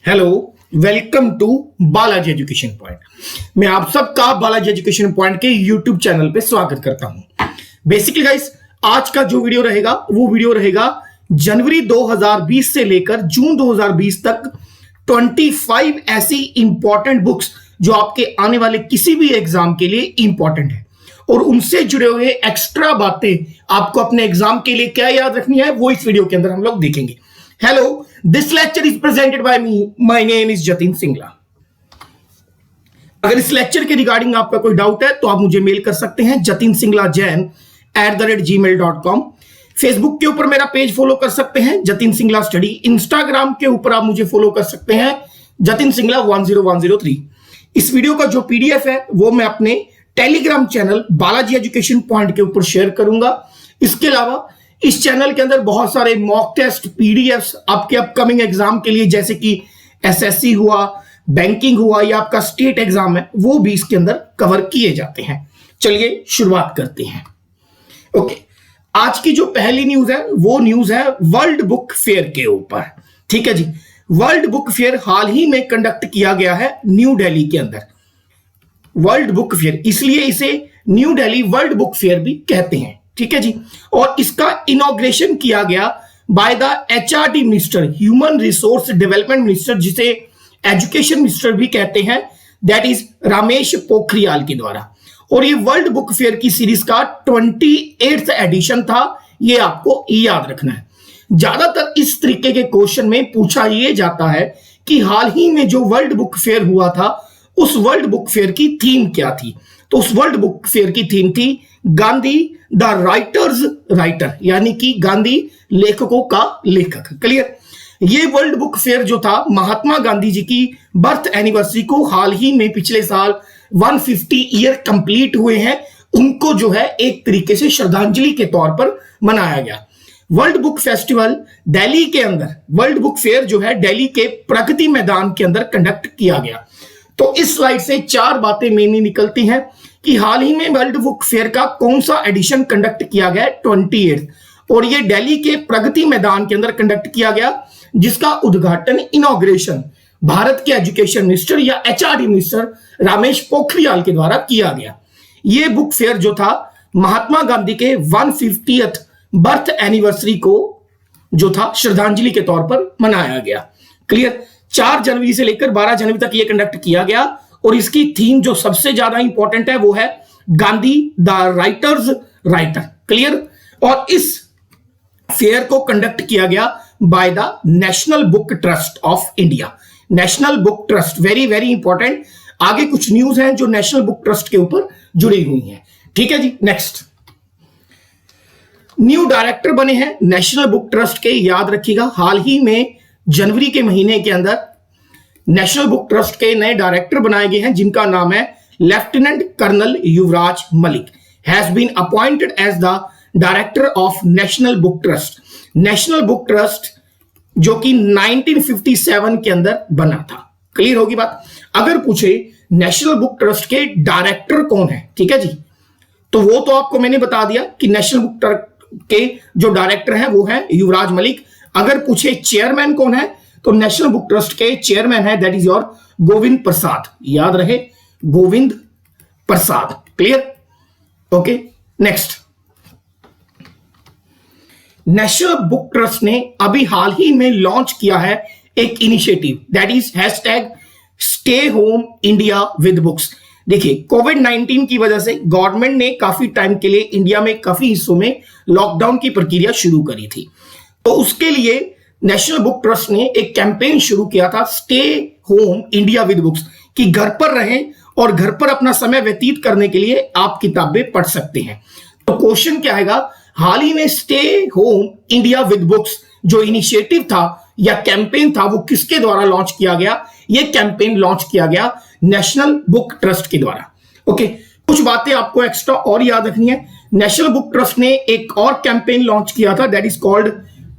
Hello, welcome to Balaji education point. मैं आप सबका बालाजी एजुकेशन पॉइंट के यूट्यूब चैनल पे स्वागत करता हूं। बेसिकली गाइस, आज का जो वीडियो रहेगा वो वीडियो रहेगा जनवरी 2020 से लेकर जून 2020 तक 25 ऐसी इंपॉर्टेंट बुक्स जो आपके आने वाले किसी भी एग्जाम के लिए इंपॉर्टेंट है और उनसे जुड़े हुए एक्स्ट्रा बातें आपको अपने एग्जाम के लिए क्या याद रखनी है वो इस वीडियो के अंदर हम लोग देखेंगे। Hello, this lecture is presented by me, my name is Jatin Singla. अगर इस लेक्चर के रिगार्डिंग आपका कोई डाउट है तो आप मुझे मेल कर सकते हैं jatinsinglajn@gmail.com। फेसबुक के ऊपर मेरा पेज फॉलो कर सकते हैं जतिन सिंगला स्टडी। इंस्टाग्राम के ऊपर आप मुझे फॉलो कर सकते हैं जतिन सिंगला 10103। इस वीडियो का जो पीडीएफ है वो मैं अपने Telegram channel Balaji education point के ऊपर शेयर करूंगा। इसके अलावा इस चैनल के अंदर बहुत सारे मॉक टेस्ट पीडीएफ्स आपके अपकमिंग एग्जाम के लिए, जैसे कि एसएससी हुआ, बैंकिंग हुआ या आपका स्टेट एग्जाम है, वो भी इसके अंदर कवर किए जाते हैं। चलिए शुरुआत करते हैं। ओके, आज की जो पहली न्यूज है वो न्यूज है वर्ल्ड बुक फेयर के ऊपर। ठीक है जी, वर्ल्ड बुक फेयर हाल ही में कंडक्ट किया गया है न्यू दिल्ली के अंदर। वर्ल्ड बुक फेयर, इसलिए इसे new Delhi world book fair भी कहते हैं। ठीक है जी, और इसका इनॉग्रेशन किया गया by the HRD minister, human resource development minister, जिसे एजुकेशन मिनिस्टर भी कहते हैं, दैट इज रमेश पोखरियाल के द्वारा। और ये वर्ल्ड बुक फेयर की सीरीज का 28th एडिशन था, ये आपको याद रखना है। ज्यादातर इस तरीके के क्वेश्चन में पूछा यह जाता है कि हाल ही में जो वर्ल्ड बुक फेयर हुआ था उस वर्ल्ड बुक फेयर की थीम क्या थी। तो उस वर्ल्ड बुक फेयर की थीम थी गांधी द राइटर्स राइटर, यानी कि गांधी लेखकों का लेखक। क्लियर। ये वर्ल्ड बुक फेयर जो था महात्मा गांधी जी की बर्थ एनिवर्सरी को हाल ही में पिछले साल 150 ईयर कंप्लीट हुए हैं, उनको जो है एक तरीके से श्रद्धांजलि के तौर पर मनाया गया। वर्ल्ड बुक फेस्टिवल दिल्ली के अंदर, वर्ल्ड बुक फेयर जो है दिल्ली के प्रगति मैदान के अंदर कंडक्ट किया गया। तो इस स्लाइड से चार बातें मेनली निकलती हैं कि हाल ही में वर्ल्ड बुक फेयर का कौन सा एडिशन कंडक्ट किया गया है, 28th, और ये दिल्ली के प्रगति मैदान के अंदर कंडक्ट किया गया, जिसका उद्घाटन, इनॉग्रेशन भारत के एजुकेशन मिनिस्टर या एचआरडी मिनिस्टर रमेश पोखरियाल के द्वारा किया गया। ये बुक फेयर जो था महात्मा गांधी के 150th बर्थ एनिवर्सरी को जो था श्रद्धांजलि के तौर पर मनाया गया। क्लियर। 4 जनवरी से लेकर 12 जनवरी तक यह कंडक्ट किया गया और इसकी थीम जो सबसे ज्यादा इंपॉर्टेंट है वो है Gandhi the writers writer. Clear. और इस फेयर को कंडक्ट किया गया by the national book trust of India. National book trust, very very important. आगे कुछ न्यूज हैं जो नेशनल बुक ट्रस्ट के ऊपर जुड़ी हुई हैं। ठीक है जी, नेक्स्ट। न्यू डायरेक्टर बने हैं नेशनल बुक ट्रस्ट के, याद रखिएगा। हाल ही में जनवरी के महीने के अंदर नेशनल बुक ट्रस्ट के नए डायरेक्टर बनाए गए हैं, जिनका नाम है lieutenant colonel Yuvraj Malik, has been appointed as the director of National book Trust. National book Trust जो कि 1957 के अंदर बना था। क्लियर होगी बात। अगर पूछे नेशनल बुक ट्रस्ट के डायरेक्टर कौन है, ठीक है जी, तो वो तो आपको मैंने बता दिया कि नेशनल बुक ट्रस्ट के जो डायरेक्टर हैं वो है युवराज मलिक। अगर पूछे चेयरमैन कौन है, तो नेशनल बुक ट्रस्ट के चेयरमैन है, that is your Govind Prasad. याद रहे, Govind Prasad. Clear. Okay, next. National book trust ने अभी हाल ही में लॉन्च किया है एक initiative, that is #stay home India with books. देखिए, कोविड-19 की वजह से गवर्नमेंट ने काफी टाइम के लिए इंडिया में काफी हिस्सों में लॉकडाउन की प्रक्रिया शुरू करी थी। तो उसके लिए नेशनल बुक ट्रस्ट ने एक कैंपेन शुरू किया था, stay home India with books, कि घर पर रहें और घर पर अपना समय व्यतीत करने के लिए आप किताबें पढ़ सकते हैं। तो क्वेश्चन क्या आएगा, हाल ही में stay home India with books जो इनिशिएटिव था या कैंपेन था वो किसके द्वारा लॉन्च किया गया? ये कैंपेन लॉन्च किया गया नेशनल बुक ट्रस्ट के द्वारा। ओके, कुछ बातें आपको एक्स्ट्रा और याद रखनी है। नेशनल बुक ट्रस्ट ने एक और कैंपेन लॉन्च किया था, that is called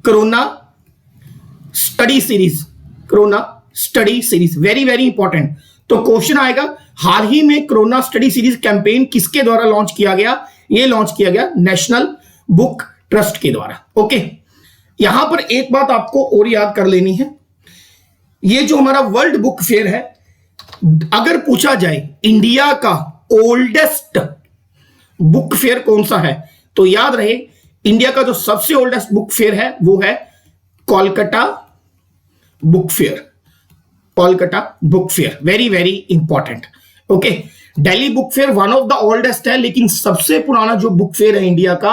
corona study series. Corona study series, very very important. तो क्वेश्चन आएगा, हाल ही में कोरोना स्टडी सीरीज कैंपेन किसके द्वारा लॉन्च किया गया? ये लॉन्च किया गया नेशनल बुक ट्रस्ट के द्वारा। ओके, यहां पर एक बात आपको और याद कर लेनी है, ये जो हमारा वर्ल्ड बुक फेयर है, अगर पूछा जाए इंडिया का ओल्डेस्ट बुक फेयर कौन सा है, तो याद रहे इंडिया का जो सबसे ओल्डेस्ट बुक फेयर है वो है Kolkata book fair. Kolkata book fair, very very important. Okay, Delhi book fair one of the oldest है, लेकिन सबसे पुराना जो बुक फेयर है इंडिया का,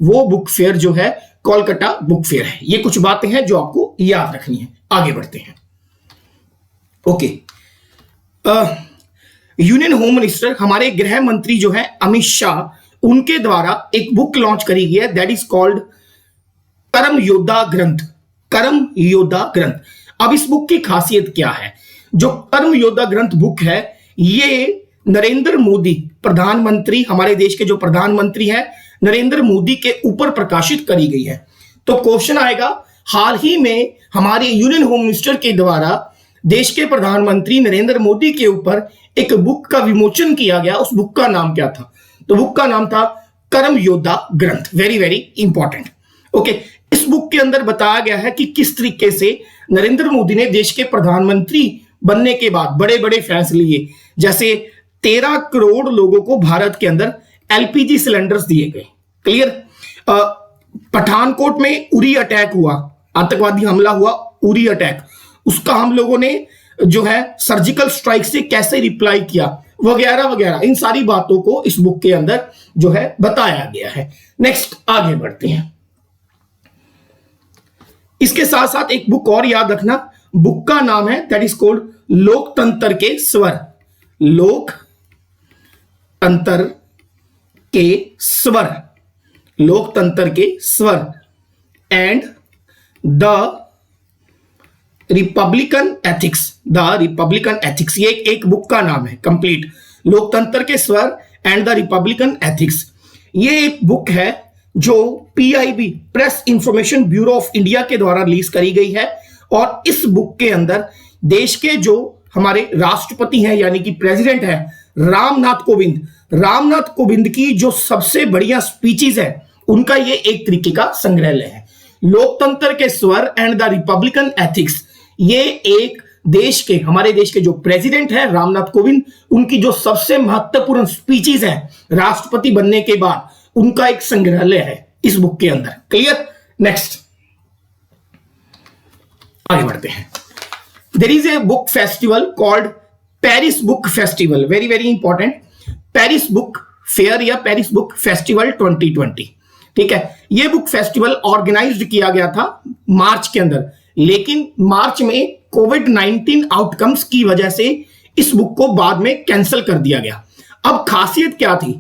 वो बुक फेयर जो है कोलकाता बुक फेयर है। ये कुछ बातें हैं जो आपको याद रखनी है। आगे बढ़ते हैं। ओके, यूनियन होम मिनिस्टर, हमारे गृह मंत्री जो है अमित शाह, उनके द्वारा एक बुक लॉन्च करी गई है, दैट इज कॉल्ड कर्म योद्धा ग्रंथ। कर्म योद्धा ग्रंथ। अब इस बुक की खासियत क्या है? जो कर्म योद्धा ग्रंथ बुक है, ये नरेंद्र मोदी प्रधानमंत्री, हमारे देश के जो प्रधानमंत्री हैं नरेंद्र मोदी के ऊपर प्रकाशित करी गई है। तो क्वेश्चन आएगा, हाल ही में हमारे यूनियन होम मिनिस्टर के द्वारा देश के प्रधानमंत्री नरेंद्र मोदी के ऊपर एक बुक का विमोचन किया गया, उस बुक का नाम क्या था? तो बुक का नाम था कर्म योद्धा ग्रंथ। Very very important. ओके, इस बुक के अंदर बताया गया है कि किस तरीके से नरेंद्र मोदी ने देश के प्रधानमंत्री बनने के बाद बड़े बड़े फैसले लिए, जैसे 13 करोड़ लोगों को भारत के अंदर एलपीजी सिलेंडर्स दिए गए। क्लियर? पठानकोट में उरी अटैक हुआ, आतंकवादी हमला हुआ, उरी अटैक, उसका हम लोगों ने जो है सर्जिकल स्ट्राइक से कैसे रिप्लाई किया, वगैरह वगैरह, इन सारी बातों को इस बुक के अंदर जो है बताया गया है। नेक्स्ट आगे बढ़ते हैं। इसके साथ साथ एक बुक और याद रखना, बुक का नाम है दैट इज कॉल्ड लोकतंत्र के स्वर। लोकतंत्र के स्वर, लोकतंत्र के स्वर and the Republican ethics. The Republican ethics, ये एक बुक का नाम है कंप्लीट। लोकतंत्र के स्वर एंड द रिपब्लिकन एथिक्स, ये एक बुक है जो PIB, press information bureau of India के द्वारा रिलीज करी गई है। और इस बुक के अंदर देश के जो हमारे राष्ट्रपति हैं यानी कि प्रेसिडेंट है रामनाथ कोविंद की जो सबसे बढ़िया स्पीचेस है, उनका ये एक तरीके का संग्रहालय है। लोकतंत्र के स्वर एंड द रिपब्लिकन एथिक्स, ये एक देश के, हमारे देश के जो प्रेसिडेंट है रामनाथ कोविंद, उनकी जो सबसे महत्वपूर्ण स्पीचेस हैं राष्ट्रपति बनने के बाद, उनका एक संग्रहालय है इस बुक के अंदर। क्लियर? नेक्स्ट आगे बढ़ते हैं। There is a book festival called Paris book festival, very very important. Paris book fair या पेरिस बुक फेस्टिवल 2020, ठीक है। यह बुक फेस्टिवल ऑर्गेनाइज्ड किया गया था मार्च के अंदर, लेकिन मार्च में कोविड-19 आउटकम्स की वजह से इस बुक को बाद में कैंसिल कर दिया गया। अब खासियत क्या थी?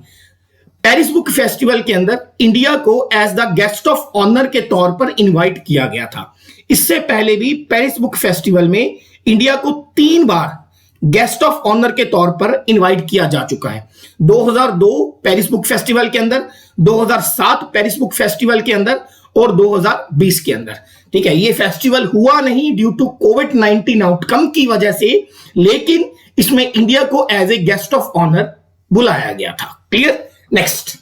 पेरिस बुक फेस्टिवल के अंदर इंडिया को as the guest of honour के तौर पर इनवाइट किया गया था। इससे पहले भी पेरिस बुक फेस्टिवल में इंडिया को 3 बार गेस्ट ऑफ ऑनर के तौर पर इनवाइट किया जा चुका है। 2002 पेरिस बुक फेस्टिवल के अंदर, 2007 पेरिस बुक फेस्टिवल के अंदर और 2020 के अंदर, ठीक है। ये फेस्टिवल हुआ नहीं ड्यू टू कोविड-19 आउटकम की वजह से, लेकिन इसमें इंडिया को as a guest of honour बुलाया गया था। क्लियर? नेक्स्ट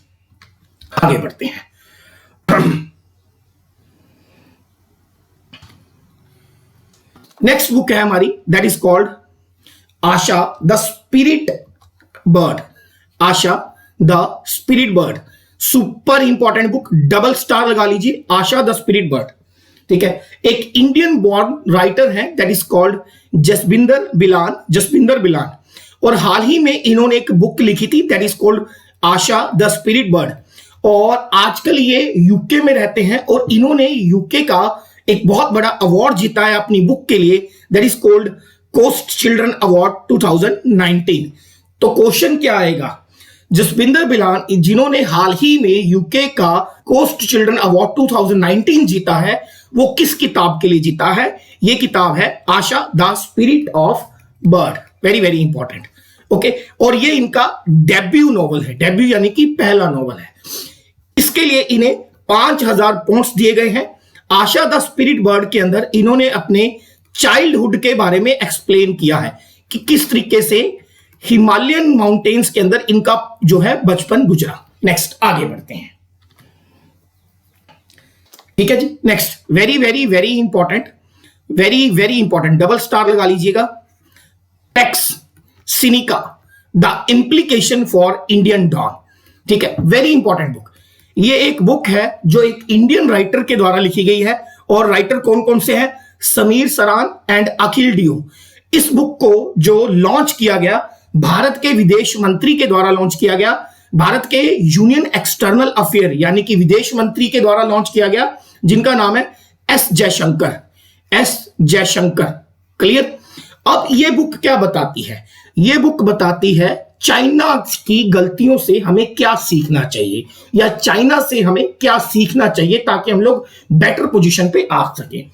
आगे बढ़ते हैं। नेक्स्ट बुक है हमारी, that is called Asha the spirit bird. Asha the spirit bird, super important book, double star लगा लीजिए, आशा द स्पिरिट बर्ड, ठीक है। एक इंडियन बॉर्न राइटर है दैट इज कॉल्ड जसबिंदर बिलान, और हाल ही में इन्होंने एक बुक लिखी थी that is called Asha the spirit bird. और आजकल ये यूके में रहते हैं और इन्होंने यूके का एक बहुत बड़ा अवार्ड जीता है अपनी बुक के लिए, that is called coast children award 2019। तो क्वेश्चन क्या आएगा? जसबिंदर बिलान जिन्होंने हाल ही में यूके का कोस्ट चिल्ड्रन अवार्ड 2019 जीता है, वो किस किताब के लिए जीता है? ये किताब है Asha the spirit of bird, very very important. Okay, और ये इनका डेब्यू नॉवल है, डेब्यू यानी कि पहला नॉवल है। इसके लिए इन्हें 5000 पॉइंट्स दिए गए हैं। आशा द स्पिरिट बर्ड के अंदर इन्होंने अपने चाइल्डहुड के बारे में एक्सप्लेन किया है कि किस तरीके से हिमालयन माउंटेन्स के अंदर इनका जो है बचपन गुजरा। नेक्स्ट आगे बढ़ते हैं, ठीक है जी। Next very very very important, very very important, double star लगा लीजिएगा। टेक्स सिनिका, the implication for Indian dawn. ठीक है, वेरी इंपॉर्टेंट बुक। ये एक बुक है जो एक इंडियन राइटर के द्वारा लिखी गई है, और राइटर कौन कौन से हैं? समीर सरान एंड अखिल डियो। इस बुक को जो लॉन्च किया गया, भारत के विदेश मंत्री के द्वारा लॉन्च किया गया, भारत के यूनियन एक्सटर्नल अफेयर यानी कि विदेश मंत्री के द्वारा लॉन्च किया गया, जिनका नाम है S Jaishankar. S Jaishankar, clear. अब ये बुक क्या बताती है? ये बुक बताती है चाइना की गलतियों से हमें क्या सीखना चाहिए, या चाइना से हमें क्या सीखना चाहिए ताकि हम लोग बेटर पोजीशन पे आ सकें।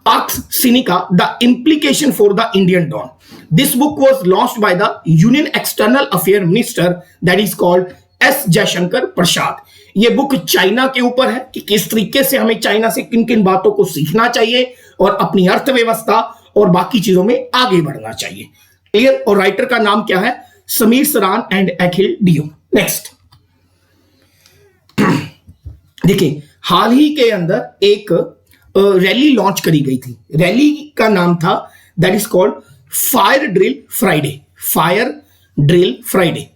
Pax Sinica, The Implication for the Indian Don. This book was launched by the Union External Affairs Minister, that is called S. Jaishankar Prasad. ये बुक चाइना के ऊपर है कि किस तरीके से हमें चाइना से किन किन बातों को सीखना चाहिए और अपनी अर्थव्यवस्था और बाकी चीजों में आगे बढ़ना चाहिए। क्लियर। और राइटर का नाम क्या है? समीर सरान एंड अखिल डियो। नेक्स्ट देखिए, हाल ही के अंदर एक रैली लॉन्च करी गई थी। रैली का नाम था that is called fire drill Friday. Fire drill Friday.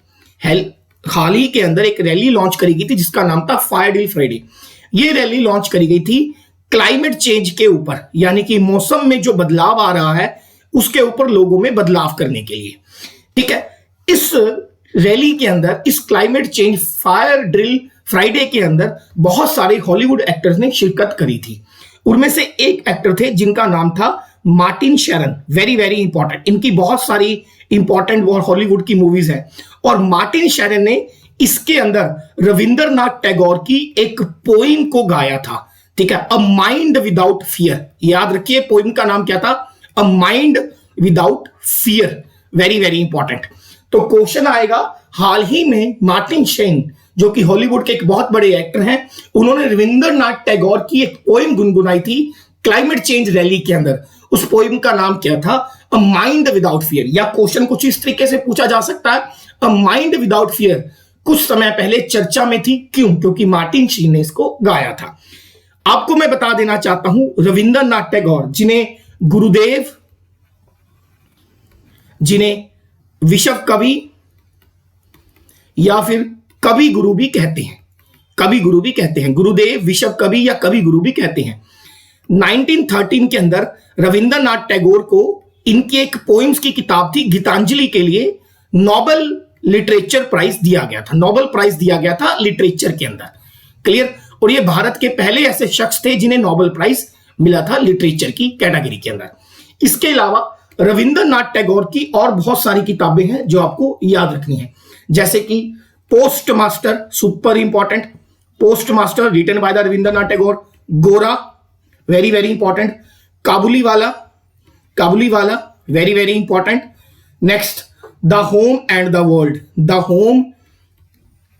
हाल ही के अंदर एक रैली लॉन्च करी गई थी जिसका नाम था फायर ड्रिल फ्राइडे। ये रैली लॉन्च करी गई थी क्लाइमेट चेंज के ऊपर, यानी कि मौसम में जो बदलाव आ रहा है उसके ऊपर लोगों में बदलाव करने के लिए। ठीक है, इस रैली के अंदर, इस climate change fire drill Friday के अंदर बहुत सारे हॉलीवुड एक्टर्स ने शिरकत करी थी। उनमें से एक एक्टर थे जिनका नाम था Martin Sharon. Very very important, इनकी बहुत सारी इंपॉर्टेंट हॉलीवुड की मूवीज हैं। और मार्टिन शेरन ने इसके अंदर रविंद्रनाथ टैगोर की एक पोइम को गाया था। ठीक है, अ माइंड विदाउट फियर। याद रखिए, पोइम का नाम क्या था? A mind without fear. Very very important. तो क्वेश्चन आएगा, हाल ही में मार्टिन शेरन जो कि हॉलीवुड के एक बहुत बड़े एक्टर हैं, उन्होंने रविंद्रनाथ टैगोर की एक पोइम गुनगुनाई थी क्लाइमेट चेंज रैली के अंदर। उस पोइम का नाम क्या था? A mind without fear. या क्वेश्चन कुछ इस तरीके से पूछा जा सकता है, अ माइंड विदाउट फियर कुछ समय पहले चर्चा में थी। क्यों? क्योंकि मार्टिन शेरन ने इसको गाया था। आपको मैं बता देना चाहता हूं, रविंद्रनाथ टैगोर, जिन्हें गुरुदेव, जिन्हें विश्व कवि या फिर कवि गुरु भी कहते हैं, कवि गुरु भी कहते हैं, गुरुदेव, विश्व कवि या कवि गुरु भी कहते हैं। 1913 के अंदर रविंद्रनाथ टैगोर को इनकी एक पोइम्स की किताब थी गीतांजलि के लिए नोबेल लिटरेचर प्राइज दिया गया था। नोबेल प्राइज दिया गया था लिटरेचर के अंदर। क्लियर। और ये भारत के पहले ऐसे शख्स थे जिन्हें नोबेल प्राइज मिला था लिटरेचर की कैटेगरी के अंदर। इसके अलावा रविंद्रनाथ टैगोर की और बहुत सारी किताबें हैं जो आपको याद रखनी है, जैसे कि post master, super important, post master written by the Rabindranath Tagore. Gora, very very important. Kabuliwala, Kabuliwala, very very important. Next, the home and the world, the home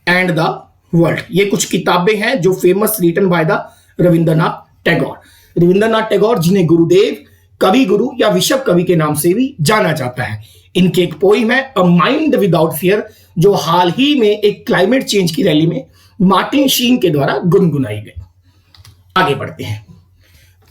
and the world. ये कुछ किताबें हैं जो famous written by the Rabindranath Tagore. Rabindranath Tagore जिन्हें गुरुदेव, कवि गुरु या विश्व कवि के नाम से भी जाना जाता है। इनके एक पोइम है अ माइंड विदाउट फियर, जो हाल ही में एक क्लाइमेट चेंज की रैली में मार्टिन शेरन के द्वारा गुनगुनाई गई। आगे बढ़ते हैं।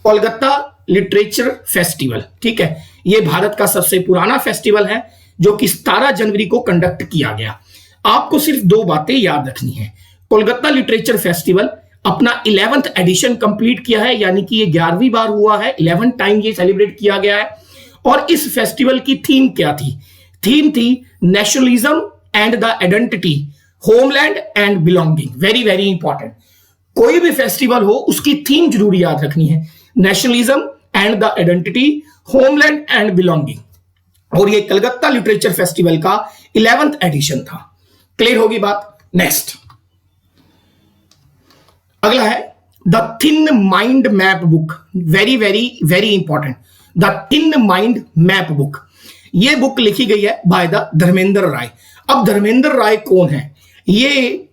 Kolkata literature festival. ठीक है, यह भारत का सबसे पुराना फेस्टिवल है जो कि 17 जनवरी को कंडक्ट किया गया। आपको सिर्फ दो बातें याद रखनी है। कोलकाता लिटरेचर फेस्टिवल अपना 11th एडिशन कंप्लीट किया है, यानी कि ये 11वीं बार हुआ है, 11 टाइम ये सेलिब्रेट किया गया है। और इस फेस्टिवल की थीम क्या थी? थीम थी nationalism and the identity, homeland and belonging. Very very important. कोई भी फेस्टिवल हो उसकी थीम जरूर याद रखनी है, nationalism and the identity, homeland and belonging. और ये कलकत्ता लिटरेचर फेस्टिवल का 11th एडिशन था। क्लियर होगी बात? नेक्स्ट अगला है the thin mind map book. Very very very important, the thin mind map book. यह बुक लिखी गई है बाय द धर्मेंद्र राय। अब धर्मेंद्र राय कौन है? ये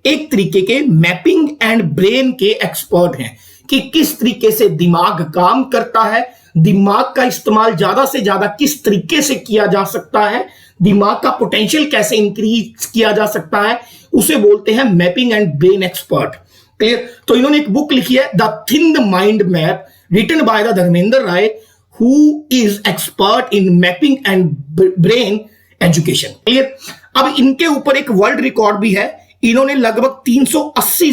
एक तरीके के मैपिंग एंड ब्रेन के एक्सपर्ट हैं कि किस तरीके से दिमाग काम करता है, दिमाग का इस्तेमाल ज्यादा से ज्यादा किस तरीके से किया जा सकता है, दिमाग का पोटेंशियल कैसे इंक्रीज किया जा सकता है, उसे बोलते हैं mapping and brain expert. Clear. तो इन्होंने एक बुक लिखी है the thin mind map, written by the Dharmendra Rai, who is expert in mapping and brain education. Clear. अब इनके ऊपर एक वर्ल्ड रिकॉर्ड भी है। इन्होंने लगभग 380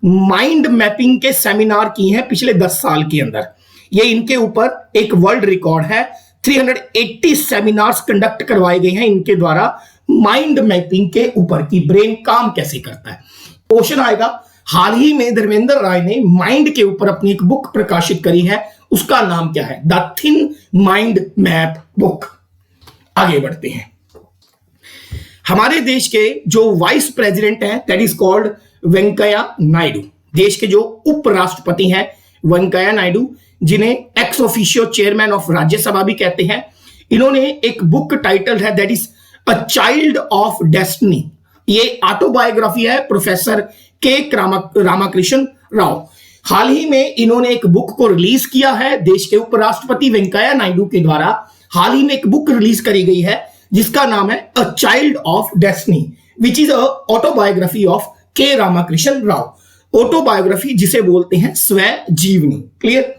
माइंड मैपिंग के सेमिनार किए हैं पिछले 10 साल के अंदर। ये इनके ऊपर एक वर्ल्ड रिकॉर्ड है। 380 सेमिनार्स कंडक्ट करवाए गए हैं इनके द्वारा माइंड मैपिंग के ऊपर कि ब्रेन काम कैसे करता है। क्वेश्चन आएगा, हाल ही में धर्मेंद्र राय ने माइंड के ऊपर अपनी एक बुक प्रकाशित करी है, उसका नाम क्या है? The thin mind map book. आगे बढ़ते हैं। हमारे देश के जो वाइस प्रेसिडेंट हैं that is called Venkaiah Naidu. देश के जो उपराष्ट्रपति हैं वेंकैया नायडू, जिन्हें ex officio chairman of Rajya Sabha भी कहते हैं, इन्होंने एक बुक टाइटल है that is a child of destiny. ये ऑटोबायोग्राफी है प्रोफेसर के रामाकृष्ण राव। हाल ही में इन्होंने एक बुक को रिलीज किया है। देश के उपराष्ट्रपति वेंकैया नायडू के द्वारा हाल ही में एक बुक रिलीज करी गई है जिसका नाम है a child of destiny, which is a autobiography of के रामाकृष्ण राव। ऑटोबायोग्राफी जिसे बोलते हैं स्वय जीवनी। क्लियर।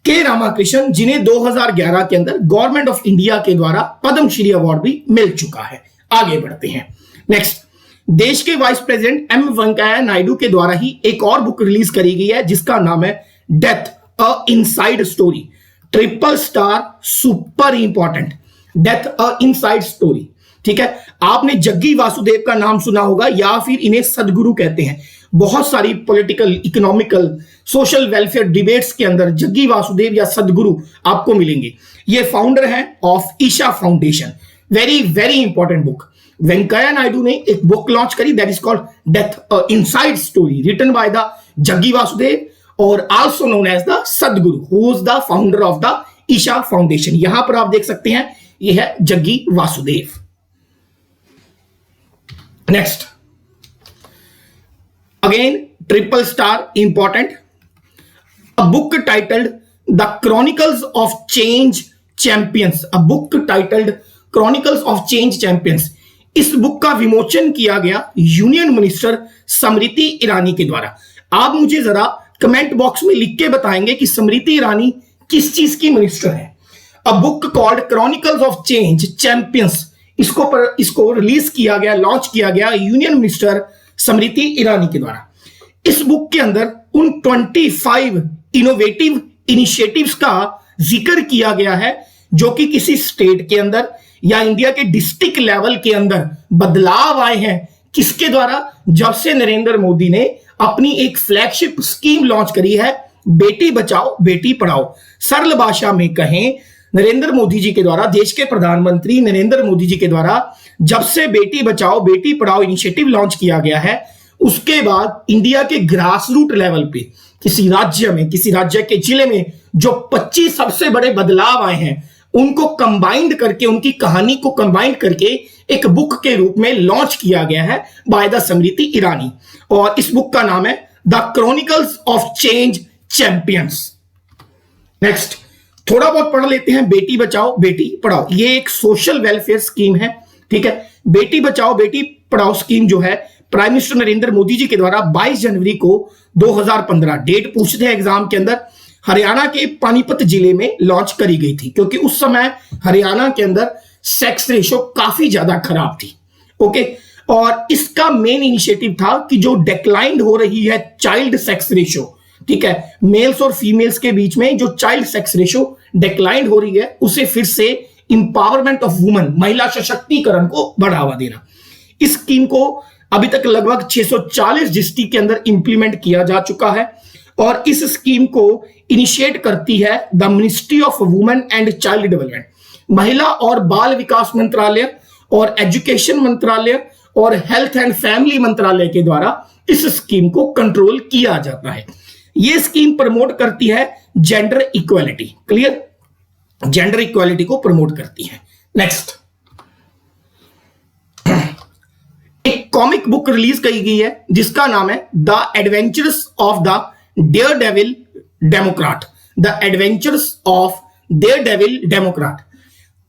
के रामाकृष्ण, जिन्हें 2011 के अंदर गवर्नमेंट ऑफ इंडिया के द्वारा पद्मश्री अवार्ड भी मिल चुका है। आगे बढ़ते हैं। नेक्स्ट, देश के vice president M Venkaiah Naidu के द्वारा ही एक और बुक रिलीज करी गई है जिसका नाम है death a inside story. Triple star super important, death a inside story. ठीक है, आपने जग्गी वासुदेव का नाम सुना होगा या फिर इन्हें सदगुरु कहते हैं। बहुत सारी political, economical, social welfare debates के अंदर जग्गी वासुदेव या सदगुरु आपको मिलेंगे। ये फाउंडर हैं of Isha Foundation. Very very important book. Venkaiah Naidu ने एक बुक लॉन्च करी that is called death a inside story, written by the Jaggi Vasudev और also known as the Sadhguru, who is the founder of the Isha Foundation. यहां पर आप देख सकते हैं, यह है Jaggi Vasudev. Next, again triple star important, a book titled the chronicles of change champions. A book titled chronicles of change champions. इस book का विमोचन किया गया यूनियन मिनिस्टर स्मृति ईरानी के द्वारा। आप मुझे जरा कमेंट बॉक्स में लिख के बताएंगे कि स्मृति ईरानी किस चीज की मिनिस्टर है। A book called chronicles of change champions, इसको रिलीज किया गया, लॉन्च किया गया यूनियन मिनिस्टर स्मृति ईरानी के द्वारा। इस बुक के अंदर उन 25 इनोवेटिव इनिशिएटिव्स का जिक्र किया गया है जो कि किसी स्टेट के अंदर या इंडिया के डिस्ट्रिक्ट लेवल के अंदर बदलाव आए हैं। किसके द्वारा? जब से नरेंद्र मोदी ने अपनी एक फ्लैगशिप स्कीम लॉन्च करी है, बेटी बचाओ बेटी पढ़ाओ। सरल भाषा में कहें, नरेंद्र मोदी जी के द्वारा, देश के प्रधानमंत्री नरेंद्र मोदी जी के द्वारा जब से बेटी बचाओ बेटी पढ़ाओ इनिशिएटिव लॉन्च किया गया है, उसके बाद इंडिया के ग्रास रूट लेवल पे किसी राज्य में, किसी राज्य के जिले में जो 25 सबसे बड़े बदलाव आए हैं, उनको कंबाइंड करके, उनकी कहानी को कंबाइंड करके एक बुक के रूप में लॉन्च किया गया है बाय द स्मृति ईरानी। और इस बुक का नाम है the chronicles of change champions. Next, थोड़ा बहुत पढ़ लेते हैं। बेटी बचाओ बेटी पढ़ाओ, ये एक सोशल वेलफेयर स्कीम है। ठीक है, बेटी बचाओ बेटी पढ़ाओ स्कीम जो है प्राइम मिनिस्टर नरेंद्र मोदी जी के द्वारा 22 जनवरी को 2015, डेट पूछते हैं एग्जाम के अंदर, हरियाणा के पानीपत जिले में लॉन्च करी गई थी, क्योंकि उस समय हरियाणा के अंदर सेक्स रेशो काफी ज्यादा खराब थी। ओके, और इसका मेन इनिशिएटिव था कि जो डिक्लाइन हो रही है चाइल्ड सेक्स रेशो, ठीक है, मेल्स और फीमेल्स के बीच में जो चाइल्ड सेक्स रेशो डिक्लाइन हो रही है, उसे फिर से इंपावरमेंट ऑफ वुमेन, महिला सशक्तिकरण को बढ़ावा देना। इस स्कीम को अभी तक लगभग 640 डिस्ट्रिक्ट के अंदर इंप्लीमेंट किया जा चुका है और इस स्कीम को इनिशिएट करती है the ministry of women and child development. महिला और बाल विकास मंत्रालय और एजुकेशन मंत्रालय और हेल्थ एंड फैमिली मंत्रालय के द्वारा इस स्कीम को कंट्रोल किया जाता है। यह स्कीम प्रमोट करती है gender equality. Clear, gender equality को प्रमोट करती है। नेक्स्ट, एक कॉमिक बुक रिलीज की गई है जिसका नाम है the adventures of the dare devil democrat. The adventures of dare devil democrat.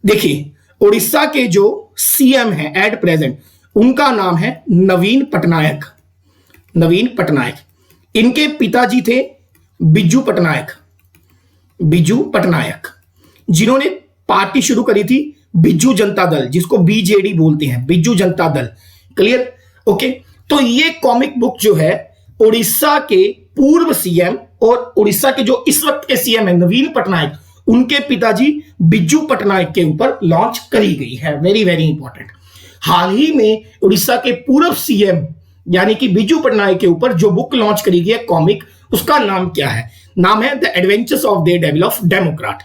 देखिए, उड़ीसा के जो सीएम हैं एट प्रेजेंट, उनका नाम है नवीन पटनायक। नवीन पटनायक, इनके पिताजी थे बिजू पटनायक। बिजू पटनायक। जिन्होंने पार्टी शुरू करी थी बिज्जू जनता दल, जिसको बीजेडी बोलते हैं, बिज्जू जनता दल। क्लियर? ओके। तो ये कॉमिक बुक जो है उड़ीसा के पूर्व सीएम और उड़ीसा के जो इस वक्त के सीएम है नवीन पटनायक, उनके पिताजी बिज्जू पटनायक के ऊपर लॉन्च करी गई है। Very very important. हाल ही में उड़ीसा के पूर्व सीएम यानी कि बिज्जू पटनायक के ऊपर जो बुक लॉन्च करी गई है कॉमिक, उसका नाम क्या है? नाम है the adventures of the devil of democrat,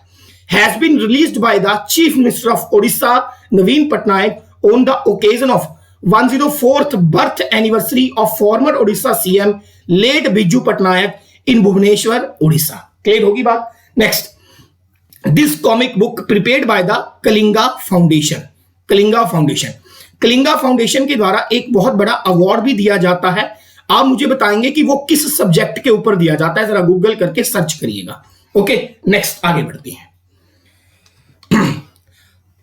has been released by the chief minister of Odisha Naveen Patnaik on the occasion of 104th birth anniversary of former Odisha CM late Biju Patnaik in Bhubaneswar, Odisha. Clear होगी बात? Next, this comic book prepared by the Kalinga Foundation. Kalinga Foundation. Kalinga Foundation के द्वारा एक बहुत बड़ा award भी दिया जाता है। आप मुझे बताएंगे कि वो किस सब्जेक्ट के ऊपर दिया जाता है, जरा गूगल करके सर्च करिएगा। ओके, नेक्स्ट आगे बढ़ते हैं।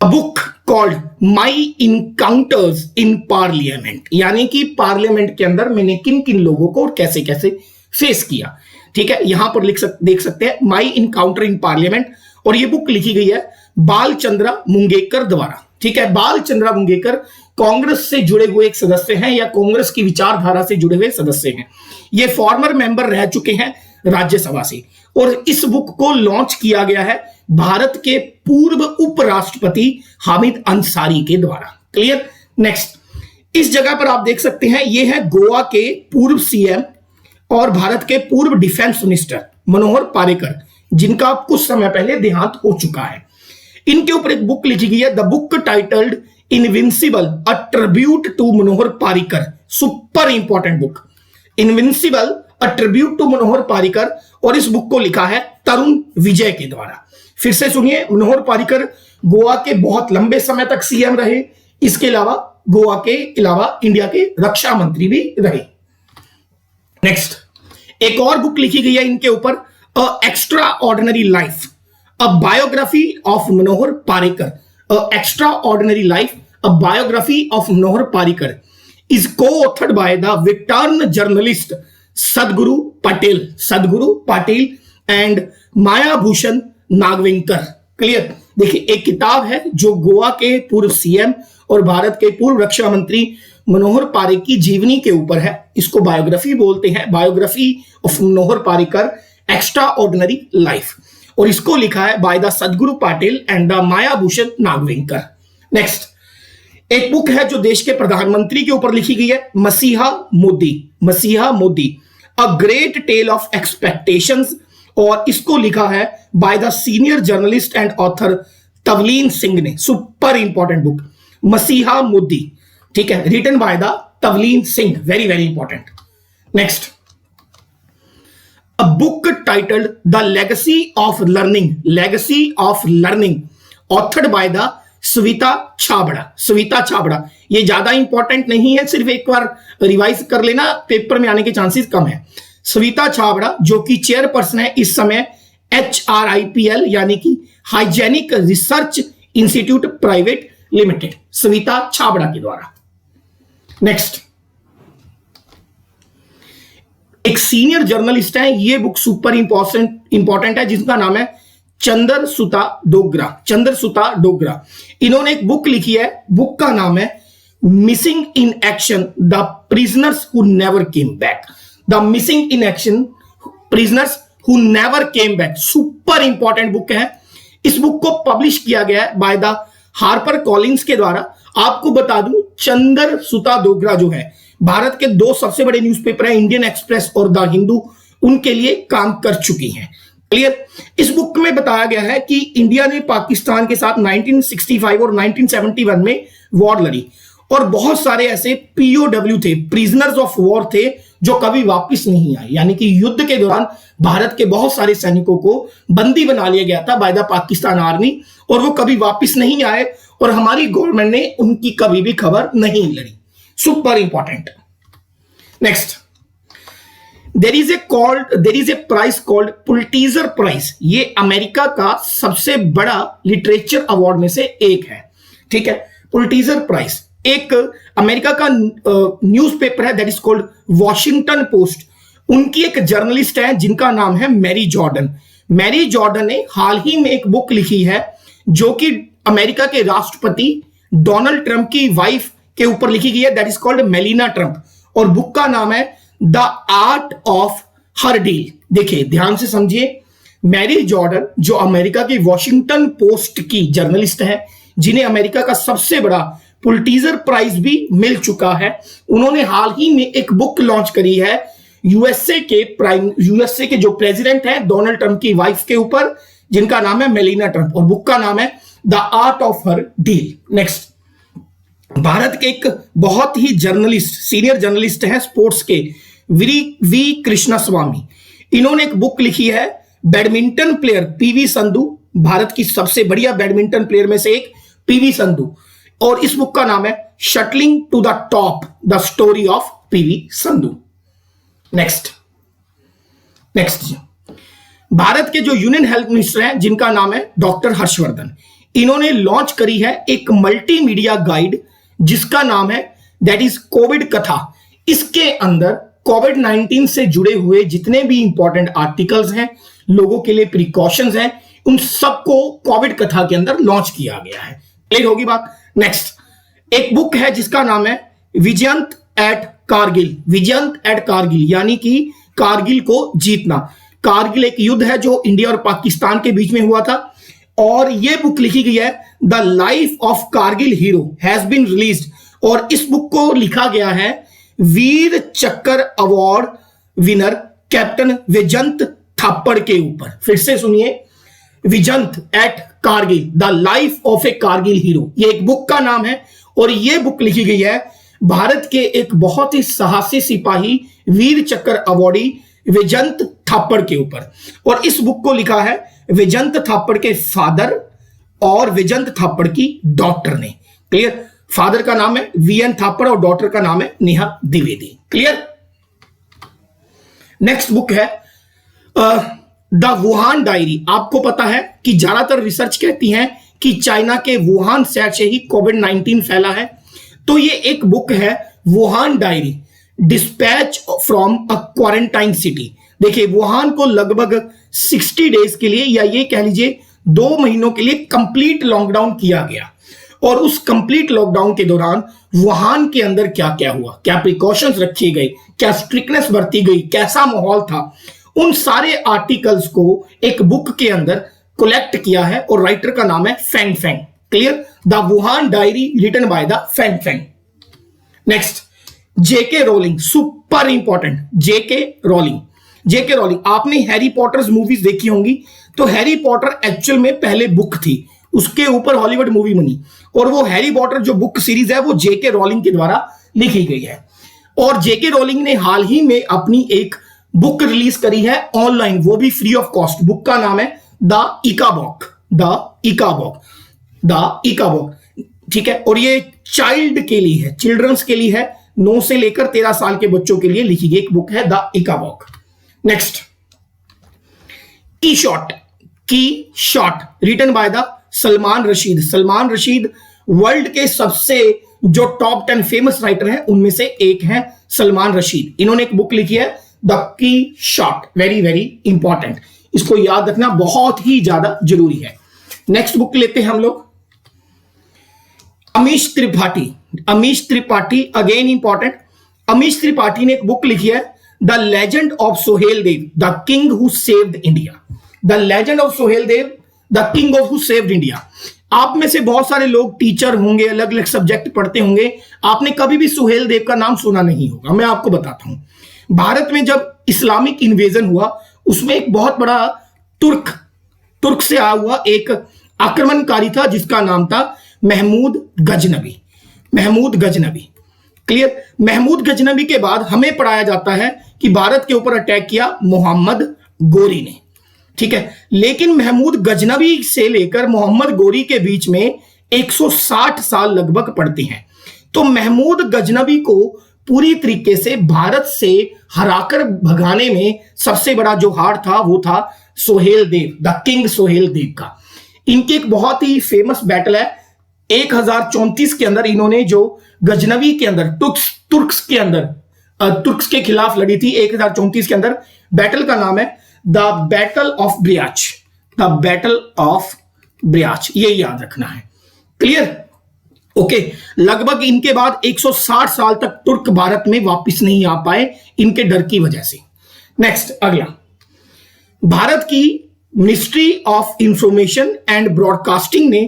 A book called My Encounters in Parliament, यानी कि पार्लियामेंट के अंदर मैंने किन किन लोगों को और कैसे कैसे फेस किया। ठीक है, यहां पर देख सकते हैं माई इनकाउंटर इन पार्लियामेंट, और ये बुक लिखी गई है बालचंद्र मुंगेकर द्वारा। ठीक है, बालचंद्र मुंगेकर कांग्रेस से जुड़े हुए एक सदस्य हैं या कांग्रेस की विचारधारा से जुड़े हुए सदस्य हैं। ये फॉर्मर मेंबर रह चुके हैं राज्यसभा से, और इस बुक को लॉन्च किया गया है भारत के पूर्व उपराष्ट्रपति हामिद अंसारी के द्वारा। क्लियर? नेक्स्ट, इस जगह पर आप देख सकते हैं ये है गोवा के पूर्व सीएम और भारत के पूर्व डिफेंस मिनिस्टर मनोहर पारिकर, जिनका कुछ समय पहले देहांत हो चुका है। इनके ऊपर एक बुक लिखी गई है, the book titled invincible, a tribute to Manohar Parrikar. Super important book, invincible a tribute to Manohar Parrikar, और इस बुक को लिखा है तरुण विजय के द्वारा। फिर से सुनिए, मनोहर पारिकर गोवा के बहुत लंबे समय तक सीएम रहे, इसके अलावा गोवा के अलावा इंडिया के रक्षा मंत्री भी रहे। नेक्स्ट, एक और बुक लिखी गई है इनके ऊपर, a extra ordinary life, a biography of Manohar Parrikar. A extra ordinary life, a biography of Manohar Parrikar is co-authored by the veteran journalist Sadguru Patil and Mayabhushan Nagvenkar. Clear? देखिए, एक किताब है जो गोवा के पूर्व सीएम और भारत के पूर्व रक्षा मंत्री मनोहर पारिकर की जीवनी के ऊपर है। इसको बायोग्राफी बोलते हैं, biography of Manohar Parrikar extra ordinary life, और इसको लिखा है by the Sadguru Patil and the Mayabhushan Nagvenkar. Next, एक बुक है जो देश के प्रधानमंत्री के ऊपर लिखी गई है, मसीहा Modi, a great tale of expectations, और इसको लिखा है by the senior journalist and author Tavleen Singh ने। सुपर इंपॉर्टेंट बुक, मसीहा मोदी। ठीक है, written by the Tavleen Singh, very very important. Next, a book titled the legacy of learning, authored by the Savita Chhabra. ये ज्यादा इंपॉर्टेंट नहीं है, सिर्फ एक बार रिवाइज कर लेना, पेपर में आने के चांसेस कम है। सविता छाबड़ा जो कि चेयरपर्सन है इस समय HRIPL यानी कि hygienic research institute private limited, Savita Chhabra के द्वारा। नेक्स्ट, एक सीनियर जर्नलिस्ट है, ये बुक सुपर इंपॉर्टेंट है, जिसका नाम है चंद्रसुता डोगरा। इन्होंने एक बुक लिखी है, बुक का नाम है missing in action, the prisoners who never came back. The missing in action, prisoners who never came back. Super important book है। इस बुक को पब्लिश किया गया है बाय द हार्पर कॉलिंस के द्वारा। आपको बता दूं, चंद्रसुता डोगरा जो है भारत के दो सबसे बड़े न्यूज़पेपर हैं, इंडियन एक्सप्रेस और द हिंदू, उनके लिए काम कर चुकी हैं। क्लियर? इस बुक में बताया गया है कि इंडिया ने पाकिस्तान के साथ 1965 और 1971 में वॉर लड़ी, और बहुत सारे ऐसे POW थे, प्रिजनर्स ऑफ वॉर थे, जो कभी वापस नहीं आए। यानी कि युद्ध के दौरान भारत के बहुत सारे सैनिकों को बंदी बना लिया गया था बाय द पाकिस्तान आर्मी, और वो कभी वापस नहीं आए, और हमारी गवर्नमेंट ने उनकी कभी भी खबर नहीं लड़ी। Super important. Next, there is a prize called Pulitzer prize. ये अमेरिका का सबसे बड़ा लिटरेचर अवार्ड में से एक है। ठीक है, पुलिट्जर प्राइज एक अमेरिका का न्यूज़पेपर है, that is called Washington post. उनकी एक जर्नलिस्ट है जिनका नाम है मैरी जॉर्डन। मैरी जॉर्डन ने हाल ही में एक बुक लिखी है जो कि अमेरिका के राष्ट्रपति डोनाल्ड ट्रंप की वाइफ के ऊपर लिखी गई है, that is called melaena Trump, और बुक का नाम है the art of her deal. देखिए ध्यान से समझिए, मैरी जॉर्डन जो अमेरिका की वॉशिंगटन पोस्ट की जर्नलिस्ट है, जिन्हें अमेरिका का सबसे बड़ा पुलिटिजर प्राइज भी मिल चुका है, उन्होंने हाल ही में एक बुक लॉन्च करी है यूएसए के जो प्रेसिडेंट है डोनाल्ड ट्रंप की वाइफ के ऊपर, जिनका नाम है मेलिना ट्रंप, और बुक का नाम है the art of her deal. Next, Bharat के एक बहुत ही सीनियर जर्नलिस्ट हैं स्पोर्ट्स के, वी कृष्णास्वामी। इन्होंने एक बुक लिखी है badminton player PV Sandhu, Bharat की सबसे बढ़िया बैडमिंटन प्लेयर में से एक पीवी संधू, और इस बुक का नाम है shuttling to the top, the story of PV Sindhu. Next, Bharat के जो यूनियन हेल्थ मिनिस्टर हैं जिनका नाम है डॉक्टर हर्षवर्धन, इन्होंने लॉन्च करी है एक मल्टीमीडिया गाइड जिसका नाम है दैट इज कोविड कथा। इसके अंदर कोविड-19 से जुड़े हुए जितने भी इंपॉर्टेंट आर्टिकल्स हैं, लोगों के लिए प्रिकॉशंस हैं, उन सबको कोविड कथा के अंदर लॉन्च किया गया है। क्लियर होगी बात। नेक्स्ट, एक बुक है जिसका नाम है विजयंत एट कारगिल, विजयंत एट कारगिल यानी कि कारगिल को जीतना। कारगिल एक युद्ध है जो इंडिया और पाकिस्तान के बीच में हुआ था, और यह बुक लिखी गई है the life of Kargil hero has been released, और इस बुक को लिखा गया है Vir Chakra award winner captain Vijyant Thapar के ऊपर। फिर से सुनिए, Vijyant at Kargil the life of a Kargil hero, ये एक बुक का नाम है, और यह बुक लिखी गई है भारत के एक बहुत ही साहसी सिपाही वीर चक्र अवार्डी विजंत थापड़ के ऊपर, और इस बुक को लिखा है विजंत थापड़ के फादर और विजंत थापड़ की डॉटर ने। क्लियर, फादर का नाम है वीएन थापड़ और डॉटर का नाम है Neha Dwivedi. Clear. Next book है द वुहान डायरी। आपको पता है कि ज्यादातर रिसर्च कहती है कि चाइना के वुहान शहर से ही कोविड-19 फैला है, तो ये एक बुक है Wuhan diary dispatch from a quarantine city. देखिए वुहान को लगभग 60 डेज के लिए, या ये कह लीजिए 2 महीनों के लिए कंप्लीट लॉकडाउन किया गया, और उस कंप्लीट लॉकडाउन के दौरान वुहान के अंदर क्या क्या हुआ, क्या प्रिकॉशंस रखी गई, क्या स्ट्रिक्टनेस बरती गई, कैसा माहौल था, उन सारे आर्टिकल्स को एक बुक के अंदर कलेक्ट किया है, और राइटर का नाम है Fang Fang. Clear, the Wuhan diary written by the Fang Fang. Next, JK Rowling, super important, JK Rowling. JK Rowling, आपने हैरी पॉटर्स मूवीज देखी होंगी, तो हैरी पॉटर एक्चुअल में पहले बुक थी, उसके ऊपर हॉलीवुड मूवी बनी, और वो हैरी पॉटर जो बुक सीरीज है वो जेके रोलिंग के द्वारा लिखी गई है। और जेके रोलिंग ने हाल ही में अपनी एक बुक रिलीज करी है ऑनलाइन, वो भी फ्री ऑफ कॉस्ट। बुक का नाम है द इकाबॉक, ठीक है, और ये चाइल्ड के लिए है, चिल्ड्रंस के लिए है, 9 से लेकर 13 साल के बच्चों के लिए लिखी गई एक बुक है the Ickabog. Next, Quichotte written by the Salman Rushdie. Salman Rushdie world के सबसे जो टॉप 10 फेमस राइटर हैं उनमें से एक हैं सलमान रशीद। इन्होंने एक बुक लिखी है the key shot, very very important, इसको याद रखना बहुत ही ज्यादा जरूरी है। नेक्स्ट बुक लेते हैं हम लोग, अमीश त्रिपाठी अगेन इंपॉर्टेंट। अमीश त्रिपाठी ने एक बुक लिखी है the legend of Suheldev, the king who saved India. The legend of Suheldev, the king of who saved India. आप में से बहुत सारे लोग टीचर होंगे, अलग अलग सब्जेक्ट पढ़ते होंगे, आपने कभी भी सोहेल देव का नाम सुना नहीं होगा। मैं आपको बताता हूं, भारत में जब इस्लामिक इन्वेजन हुआ उसमें एक बहुत बड़ा तुर्क से आया हुआ एक आक्रमणकारी था जिसका नाम था महमूद गजनबी। क्लियर, महमूद गजनबी के बाद हमें पढ़ाया जाता है कि भारत के ऊपर अटैक किया मोहम्मद गोरी ने, ठीक है, लेकिन महमूद गजनबी से लेकर मोहम्मद गोरी के बीच में 160 साल लगभग पड़ते हैं। तो महमूद गजनबी को पूरी तरीके से भारत से हराकर भगाने में सबसे बड़ा जो हार था वो था सोहेल देव, द किंग सोहेल देव का। इनकी एक बहुत ही फेमस बैटल है 1034 के अंदर, इन्होंने जो गजनवी के अंदर तुर्क्स के खिलाफ लड़ी थी 1034 के अंदर। बैटल का नाम है the battle of Briach, the battle of Briach, ये याद रखना है। क्लियर? ओके। लगभग इनके बाद 160 साल तक तुर्क भारत में वापस नहीं आ पाए इनके डर की वजह से। नेक्स्ट, अगला, भारत की ministry of information and broadcasting ने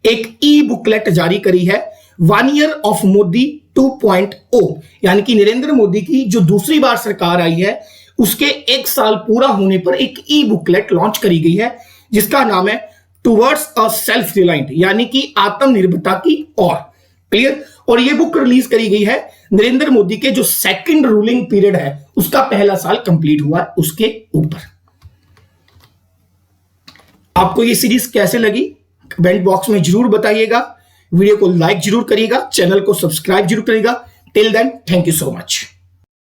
एक ई बुकलेट जारी करी है, 1 ईयर ऑफ मोदी 2.0, यानी कि नरेंद्र मोदी की जो दूसरी बार सरकार आई है उसके 1 साल पूरा होने पर एक ई बुकलेट लॉन्च करी गई है जिसका नाम है टुवर्ड्स अ सेल्फ रिलायंट, यानी कि आत्मनिर्भरता की ओर। क्लियर? और ये बुक रिलीज करी गई है नरेंद्र मोदी के जो सेकंड रूलिंग पीरियड है उसका पहला साल कंप्लीट हुआ उसके ऊपर। आपको ये सीरीज कैसे लगी कमेंट बॉक्स में जरूर बताइएगा, वीडियो को लाइक जरूर करिएगा, चैनल को सब्सक्राइब जरूर करिएगा। Till then, thank you so much.